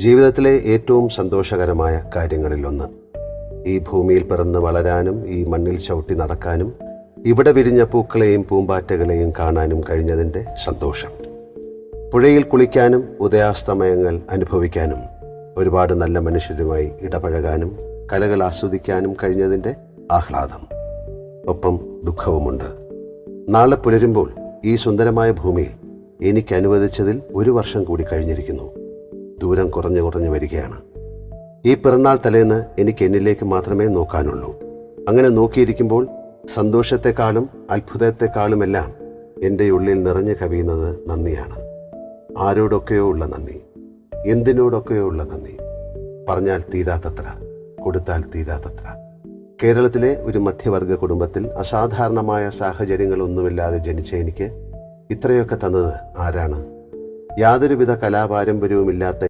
ജീവിതത്തിലെ ഏറ്റവും സന്തോഷകരമായ കാര്യങ്ങളിലൊന്ന്. ഈ ഭൂമിയിൽ പിറന്ന് വളരാനും ഈ മണ്ണിൽ ചവിട്ടി നടക്കാനും ഇവിടെ വിരിഞ്ഞ പൂക്കളെയും പൂമ്പാറ്റകളെയും കാണാനും കഴിഞ്ഞതിൻ്റെ സന്തോഷം. പുഴയിൽ കുളിക്കാനും ഉദയാസ്തമയങ്ങൾ അനുഭവിക്കാനും ഒരുപാട് നല്ല മനുഷ്യരുമായി ഇടപഴകാനും കലകൾ ആസ്വദിക്കാനും കഴിഞ്ഞതിൻ്റെ ആഹ്ലാദം. ഒപ്പം ദുഃഖവുമുണ്ട്. നാളെ പുലരുമ്പോൾ ഈ സുന്ദരമായ ഭൂമിയിൽ എനിക്ക് അനുവദിച്ചതിൽ 1 വർഷം കൂടി കഴിഞ്ഞിരിക്കുന്നു. ദൂരം കുറഞ്ഞു വരികയാണ്. ഈ പിറന്നാൾ തലേന്ന് എനിക്ക് എന്നിലേക്ക് മാത്രമേ നോക്കാനുള്ളൂ. അങ്ങനെ നോക്കിയിരിക്കുമ്പോൾ സന്തോഷത്തെക്കാളും അത്ഭുതത്തെക്കാളുമെല്ലാം എൻ്റെ ഉള്ളിൽ നിറഞ്ഞു കവിയുന്നത് നന്ദിയാണ്. ആരോടൊക്കെയോ ഉള്ള നന്ദി, എന്തിനോടൊക്കെയോ ഉള്ള നന്ദി. പറഞ്ഞാൽ തീരാത്തത്ര, കൊടുത്താൽ തീരാത്തത്ര. കേരളത്തിലെ ഒരു മധ്യവർഗ കുടുംബത്തിൽ അസാധാരണമായ സാഹചര്യങ്ങളൊന്നുമില്ലാതെ ജനിച്ച എനിക്ക് ഇത്രയൊക്കെ തന്നത് ആരാണ്? യാതൊരുവിധ കലാപാരമ്പര്യവുമില്ലാത്ത